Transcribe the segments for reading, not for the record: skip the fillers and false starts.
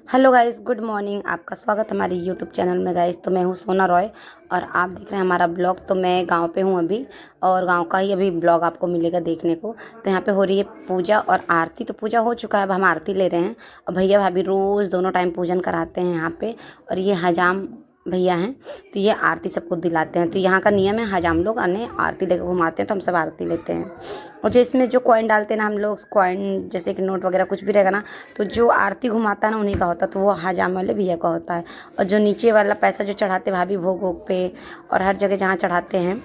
Hello guys, good morning. आपका स्वागत हमारे यूट्यूब चैनल में गाइस। तो मैं हूँ सोना रॉय और आप देख रहे हैं हमारा ब्लॉग। तो मैं गांव पे हूँ अभी, और गांव का ही अभी ब्लॉग आपको मिलेगा देखने को। तो यहाँ पे हो रही है पूजा और आरती। तो पूजा हो चुका है, अब हम आरती ले रहे हैं। और भैया भाभी रोज़ दोनों टाइम पूजन कराते हैं यहाँ पे। और ये हजाम भैया हैं, तो ये आरती सबको दिलाते हैं। तो यहाँ का नियम है, हजाम लोग अन्य आरती लेकर घुमाते हैं, तो हम सब आरती लेते हैं। और जो इसमें जो कॉइन डालते हैं ना हम लोग, कॉइन जैसे कि नोट वगैरह कुछ भी रहेगा ना, तो जो आरती घुमाता है ना उन्हीं का होता है, तो वो हजाम वाले भैया का होता है। और जो नीचे वाला पैसा जो चढ़ाते भाभी भोग वोग पे और हर जगह जहाँ चढ़ाते हैं,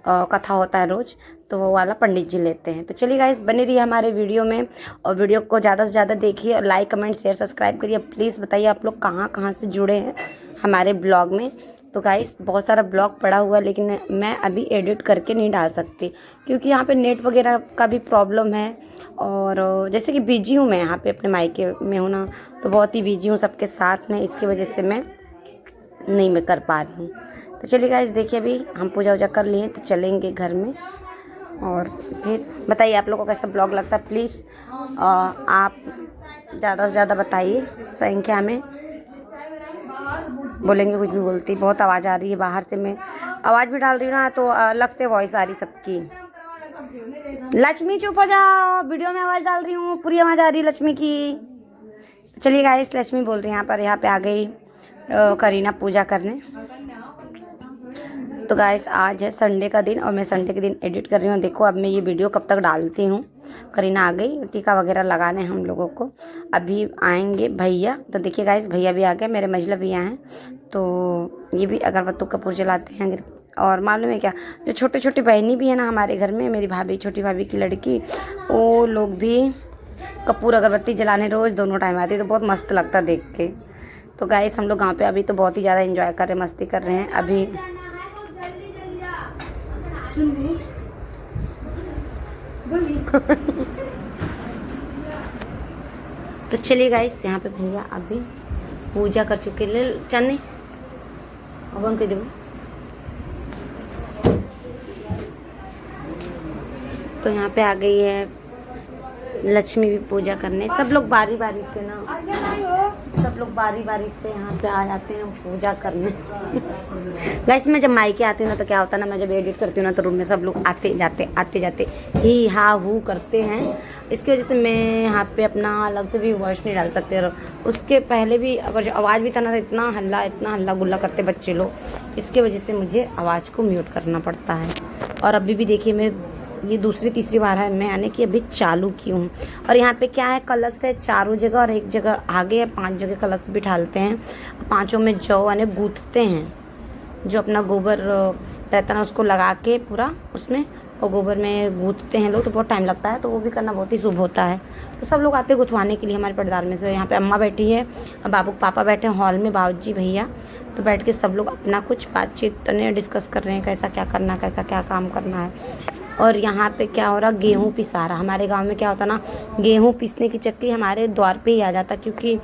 कथा होता है रोज़, तो वो वाला पंडित जी लेते हैं। तो चलिए गाइस, बने रहिए हमारे वीडियो में और वीडियो को ज़्यादा से ज़्यादा देखिए और लाइक कमेंट शेयर सब्सक्राइब करिए। प्लीज़ बताइए आप लोग कहाँ कहाँ से जुड़े हैं हमारे ब्लॉग में। तो गाइस, बहुत सारा ब्लॉग पड़ा हुआ है, लेकिन मैं अभी एडिट करके नहीं डाल सकती क्योंकि यहाँ पे नेट वगैरह का भी प्रॉब्लम है। और जैसे कि बिजी हूँ मैं यहाँ पे अपने मायके में हूँ ना, तो बहुत ही बिजी हूँ सबके साथ में, इसकी वजह से मैं नहीं मैं कर पा रही हूँ। तो चलिए गाइस, देखिए अभी हम पूजा वूजा कर लिए, तो चलेंगे घर में। और फिर बताइए आप लोगों को कैसा ब्लॉग लगता है। प्लीज़ आप ज़्यादा से ज़्यादा बताइए संख्या में। बोलेंगे कुछ भी बोलती, बहुत आवाज़ आ रही है बाहर से। मैं आवाज़ भी डाल रही हूँ ना, तो अलग से वॉइस आ रही सबकी। लक्ष्मी चुप हो जाओ, वीडियो में आवाज़ डाल रही हूँ, पूरी आवाज़ आ रही है लक्ष्मी की। चलिए गाइस, लक्ष्मी बोल रही है यहाँ पे आ गई करीना पूजा करने। तो गाइस, आज है संडे का दिन और मैं संडे के दिन एडिट कर रही हूँ। देखो अब मैं ये वीडियो कब तक डालती हूँ। करीना आ गई टीका वगैरह लगाने हम लोगों को। अभी आएंगे भैया, तो देखिए गाइस, भैया भी आ गए, मेरे मझला भैया हैं। तो ये भी अगरबत्ती कपूर जलाते हैं। और मालूम है क्या, जो छोटे छोटे बहनी भी है ना हमारे घर में, मेरी भाभी, छोटी भाभी की लड़की, वो लोग भी कपूर अगरबत्ती जलाने रोज़ दोनों टाइम आती है। तो बहुत मस्त लगता है देख के। तो गाइस, हम लोग गाँव पे अभी तो बहुत ही ज़्यादा इंजॉय कर रहे हैं, मस्ती कर रहे हैं अभी। तो चलिए गाइस, यहाँ पे भैया अभी पूजा कर चुके। ले चांदनी अब अंक देव। तो यहाँ पे आ गई है लक्ष्मी भी पूजा करने। सब लोग बारी बारी से यहाँ पे आ जाते हैं पूजा करने। गाइस, मैं जब मायके आती हूँ ना, तो क्या होता है ना, मैं जब एडिट करती हूँ ना, तो रूम में सब लोग आते जाते ही हा हू करते हैं। इसकी वजह से मैं यहाँ पे अपना अलग से भी वॉइस नहीं डाल सकते। और उसके पहले भी अगर जो आवाज़ भी था ना, तो इतना हल्ला गुल्ला करते बच्चे लोग, इसके वजह से मुझे आवाज़ को म्यूट करना पड़ता है। और अभी भी देखिए, मैं ये दूसरी तीसरी बार है मैं आने की अभी चालू की हूँ। और यहाँ पे क्या है, कलश है चारों जगह और एक जगह आगे है, 5 जगह कलश बिठालते हैं। 5 में जौ यानी गूँथते हैं, जो अपना गोबर रहता है ना उसको लगा के पूरा उसमें, और गोबर में गूँथते हैं लोग। तो बहुत टाइम लगता है, तो वो भी करना बहुत ही शुभ होता है। तो सब लोग आते गुथवाने के लिए हमारे परिवार में। तो यहाँ पे अम्मा बैठी है, बाबू पापा बैठे हैं हॉल में, बाबूजी भैया। तो बैठ के सब लोग अपना कुछ बातचीत डिस्कस कर रहे हैं, कैसा क्या करना, कैसा क्या काम करना है। और यहाँ पे क्या हो रहा, गेहूँ पिसा रहा। हमारे गांव में क्या होता ना, गेहूँ पीसने की चक्की हमारे द्वार पे ही आ जाता, क्योंकि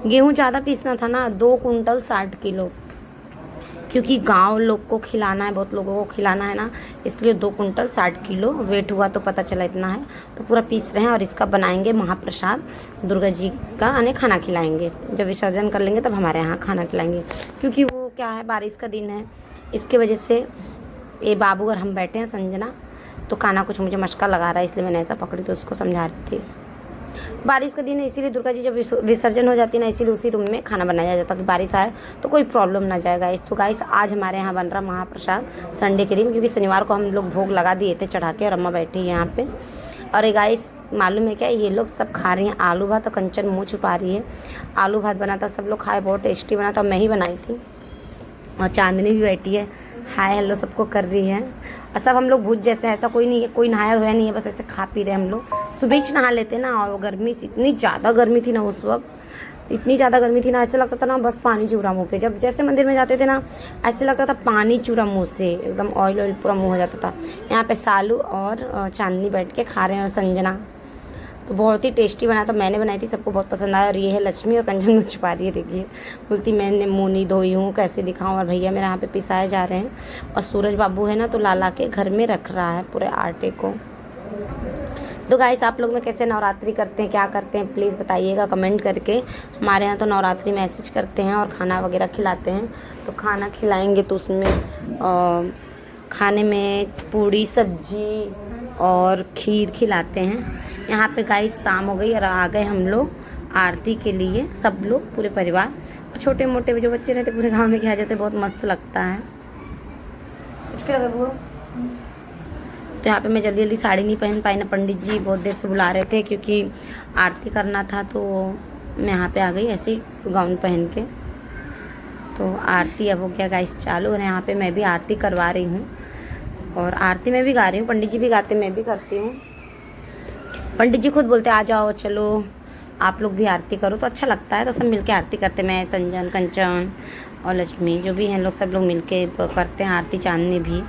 गेहूँ ज़्यादा पीसना था ना, 2 कुंटल 60 किलो, क्योंकि गांव लोग को खिलाना है, बहुत लोगों को खिलाना है ना, इसलिए 2 कुंटल 60 किलो वेट हुआ। तो पता चला इतना है, तो पूरा पीस रहे हैं। और इसका बनाएंगे महाप्रसाद, दुर्गा जी का यानी खाना खिलाएंगे। जब विसर्जन कर लेंगे तब हमारे यहाँ खाना खिलाएंगे, क्योंकि वो क्या है, बारिश का दिन है, इसके वजह से ये बाबू और हम बैठे हैं। संजना तो खाना कुछ मुझे मशका लगा रहा है, इसलिए मैंने ऐसा पकड़ी, तो उसको समझा रही थी। बारिश का दिन है, इसीलिए दुर्गा जी जब विसर्जन हो जाती है ना, इसीलिए उसी रूम में खाना बनाया जाता है, कि बारिश आए तो कोई प्रॉब्लम ना जाए गाइस। तो गाइस, आज हमारे यहाँ बन रहा महाप्रसाद संडे के दिन, क्योंकि शनिवार को हम लोग भोग लगा दिए थे चढ़ा के, और अम्मा बैठी है यहाँ पे। और ये गाइस, मालूम है क्या, ये लोग सब खा रही हैं आलू भात। और कंचन मुँह छुपा रही है। आलू भात बना था, सब लोग खाए, बहुत टेस्टी बना था, मैं ही बनाई थी। और चांदनी भी बैठी है, हाय हेलो सबको कर रही है। और सब हम लोग भूत जैसे, ऐसा कोई नहीं है, कोई नहाया हुआ नहीं है, बस ऐसे खा पी रहे हम लोग। सुबह ही नहा लेते ना, और गर्मी इतनी ज़्यादा गर्मी थी ना उस वक्त, इतनी ज़्यादा गर्मी थी ना, ऐसे लगता था ना बस पानी चूरा मुँह पे। जब जैसे मंदिर में जाते थे ना, ऐसे लगता था पानी चूरा मुँह से, एकदम ऑयल पूरा मुँह हो जाता था। यहाँ पे सालू और चांदनी बैठ के खा रहे हैं, और संजना। तो बहुत ही टेस्टी बना था, मैंने बनाई थी, सबको बहुत पसंद आया। और ये है लक्ष्मी, और कंचन मुझ छुपा रही है, देखिए, बोलती मैंने मुँह नहीं धोई हूँ, कैसे दिखाऊँ। और भैया मेरे यहाँ पे पिसाए जा रहे हैं। और सूरज बाबू है ना, तो लाला के घर में रख रहा है पूरे आटे को। तो गाइस आप लोग में कैसे नवरात्रि करते हैं, क्या करते हैं, प्लीज़ बताइएगा कमेंट करके। हमारे यहाँ तो नवरात्रि मैसेज करते हैं और खाना वगैरह खिलाते हैं। तो खाना खिलाएंगे तो उसमें खाने में पूड़ी सब्जी और खीर खिलाते हैं। यहाँ पे गाइस शाम हो गई और आ गए हम लोग आरती के लिए, सब लोग पूरे परिवार। छोटे मोटे जो बच्चे रहते पूरे गांव में क्या जाते, बहुत मस्त लगता है। तो यहाँ पे मैं जल्दी जल्दी साड़ी नहीं पहन पाई ना, पंडित जी बहुत देर से बुला रहे थे क्योंकि आरती करना था, तो मैं यहाँ पे आ गई ऐसे ही गाउन पहन के। तो आरती अब हो गया गाइस चालू, और यहाँ पे मैं भी आरती करवा रही हूँ और आरती में भी गा रही हूँ, पंडित जी भी गाते मैं भी करती हूँ। पंडित जी खुद बोलते आ जाओ चलो आप लोग भी आरती करो, तो अच्छा लगता है। तो सब मिलके आरती करते, मैं संजन कंचन और लक्ष्मी जो भी हैं लोग, सब लोग मिलके करते हैं आरती, चांदनी भी।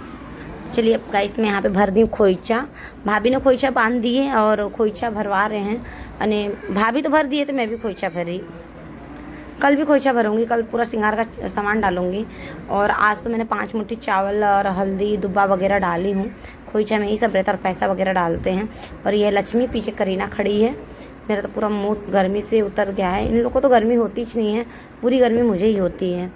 चलिए अब गाइस मैं यहाँ पे भर दी हूँ खोइचा। भाभी ने खोइचा बांध दिए और खोइचा भरवा रहे हैं, अने भाभी तो भर दिए तो मैं भी खोइचा भरी। कल भी खोइचा भरूंगी, कल पूरा श्रृंगार का सामान डालूंगी। और आज तो मैंने 5 मुट्ठी चावल और हल्दी दुब्बा वगैरह डाली हूँ। खोइचा में ही सब रहता और पैसा वगैरह डालते हैं। और ये लक्ष्मी पीछे करीना खड़ी है। मेरा तो पूरा मुँह गर्मी से उतर गया है। इन लोगों को तो गर्मी होती ही नहीं है, पूरी गर्मी मुझे ही होती है।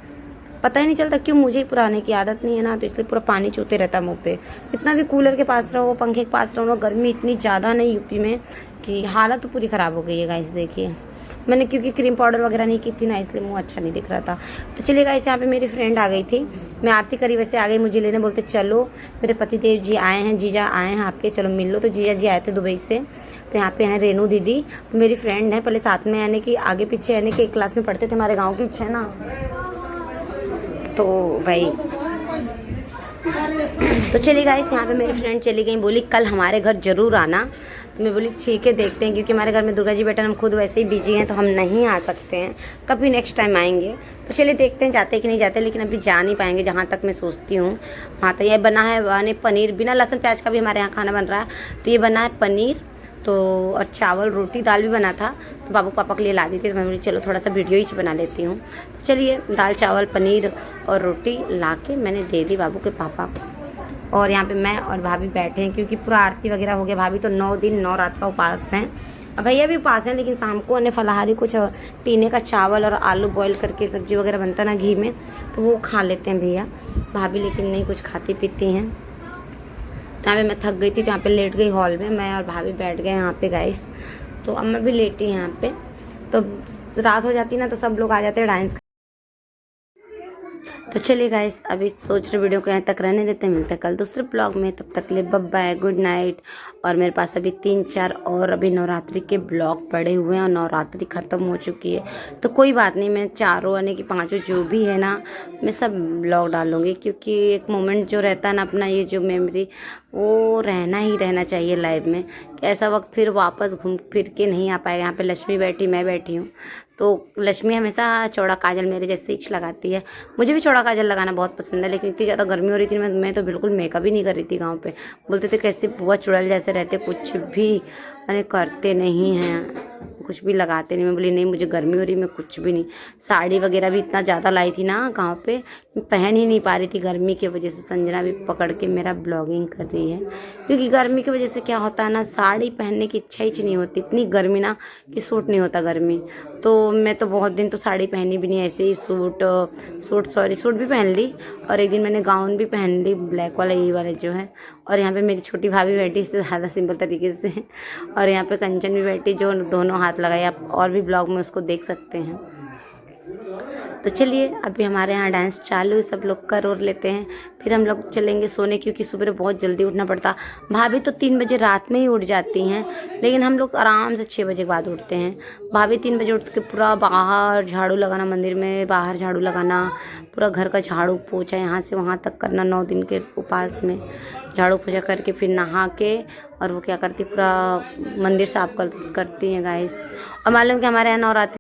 पता ही नहीं चलता क्यों, मुझे ही पुराने की आदत नहीं है ना, तो इसलिए पूरा पानी चूते रहता है मुँह पे। इतना भी कूलर के पास रहो, पंखे के पास रहो, गर्मी इतनी ज़्यादा नहीं यूपी में कि हालत तो पूरी ख़राब हो गई है गाइस। देखिए मैंने क्योंकि क्रीम पाउडर वगैरह नहीं की थी ना, इसलिए मुंह अच्छा नहीं दिख रहा था। तो चलिए गाइस यहाँ पे मेरी फ्रेंड आ गई थी, मैं आरती करी वैसे आ गई मुझे लेने, बोलते चलो मेरे पतिदेव जी आए हैं, जीजा आए हैं आपके, चलो मिल लो। तो जीजा जी आए थे दुबई से। तो यहाँ पे हैं रेनू दीदी, तो मेरी फ्रेंड है, पहले साथ में यानी कि आगे पीछे यानी कि एक क्लास में पढ़ते थे, हमारे गाँव की इच्छा है ना। तो भाई तो चली गाइस यहाँ पे मेरी फ्रेंड चली गई, बोली कल हमारे घर ज़रूर आना। तो मैं बोली ठीक है देखते हैं, क्योंकि हमारे घर में दुर्गा जी बेटा हम खुद वैसे ही बिजी हैं तो हम नहीं आ सकते हैं, कभी नेक्स्ट टाइम आएंगे। तो चलिए देखते हैं जाते कि नहीं जाते, लेकिन अभी जा नहीं पाएंगे जहाँ तक मैं सोचती हूँ। हाँ तो ये बना है बने पनीर, बिना लहसुन प्याज का भी हमारे यहाँ खाना बन रहा है। तो ये बना है पनीर तो, और चावल रोटी दाल भी बना था, तो बाबू पापा के लिए ला दी थी। तो मैं बोली चलो थोड़ा सा वीडियो ही बना लेती हूँ। तो चलिए दाल चावल पनीर और रोटी ला के मैंने दे दी बाबू के पापा को। और यहाँ पे मैं और भाभी बैठे हैं क्योंकि पूरा आरती वगैरह हो गया। भाभी तो 9 दिन 9 रात का उपास हैं, और भैया भी उपास हैं, लेकिन शाम को अन्य फलाहारी कुछ टीने का चावल और आलू बॉईल करके सब्जी वगैरह बनता ना घी में, तो वो खा लेते हैं भैया। भाभी लेकिन नहीं कुछ खाती पीती हैं। तो यहाँ पे मैं थक गई थी, तो यहाँ पे लेट गई हॉल में, मैं और भाभी बैठ गए यहाँ पे गाइस। तो अब मैं भी लेटी यहाँ पे। तो रात हो जाती ना तो सब लोग आ जाते हैं डांस। तो चलिए गाइस अभी सोच रहे वीडियो को यहाँ तक रहने देते हैं, मिलते हैं कल दूसरे ब्लॉग में। तब तक के लिए बाय गुड नाइट। और मेरे पास अभी 3-4 और अभी नवरात्रि के ब्लॉग पड़े हुए हैं और नवरात्रि ख़त्म हो चुकी है, तो कोई बात नहीं, मैं 4 यानी कि 5 जो भी है ना मैं सब ब्लॉग डालूँगी, क्योंकि एक मोमेंट जो रहता है ना अपना, ये जो मेमोरी वो रहना ही रहना चाहिए लाइफ में, कि ऐसा वक्त फिर वापस घूम फिर के नहीं आ पाएगा। यहाँ पे लक्ष्मी बैठी, मैं बैठी हूँ। तो लक्ष्मी हमेशा चौड़ा काजल मेरे जैसे ही लगाती है, मुझे भी चौड़ा काजल लगाना बहुत पसंद है, लेकिन इतनी ज़्यादा गर्मी हो रही थी मैं तो बिल्कुल मेकअप ही नहीं कर रही थी। गांव पे बोलते थे कैसे बुआ चुड़ैल जैसे रहते, कुछ भी अरे करते नहीं हैं, कुछ भी लगाते नहीं। मैं बोली नहीं मुझे गर्मी हो रही, मैं कुछ भी नहीं। साड़ी वगैरह भी इतना ज़्यादा लाई थी ना गांव पे, पहन ही नहीं पा रही थी गर्मी की वजह से। संजना भी पकड़ के मेरा ब्लॉगिंग कर रही है, क्योंकि गर्मी की वजह से क्या होता है ना, साड़ी पहनने की इच्छा ही नहीं होती, इतनी गर्मी ना कि सूट नहीं होता गर्मी। तो मैं तो बहुत दिन तो साड़ी पहनी भी नहीं, ऐसे ही सूट भी पहन ली, और एक दिन मैंने गाउन भी पहन ली ब्लैक वाला, यही वाला जो है। और यहाँ पे मेरी छोटी भाभी बैठी इससे ज़्यादा सिंपल तरीके से, और यहाँ पे कंचन भी बैठी जो दोनों हाथ लगाए, आप और भी ब्लॉग में उसको देख सकते हैं। तो चलिए अभी हमारे यहाँ डांस चालू है, सब लोग कर और लेते हैं, फिर हम लोग चलेंगे सोने, क्योंकि सुबह बहुत जल्दी उठना पड़ता। भाभी तो 3 बजे रात में ही उठ जाती हैं, लेकिन हम लोग आराम से 6 बजे के बाद उठते हैं। भाभी 3 बजे उठ के पूरा बाहर झाड़ू लगाना, मंदिर में बाहर झाड़ू लगाना, पूरा घर का झाड़ू पोछा यहाँ से वहाँ तक करना, 9 दिन के उपास में झाड़ू पोछा करके फिर नहा के, और वो क्या करती पूरा मंदिर साफ करती हैं गाइस। और मालूम कि हमारे यहाँ नवरात्रि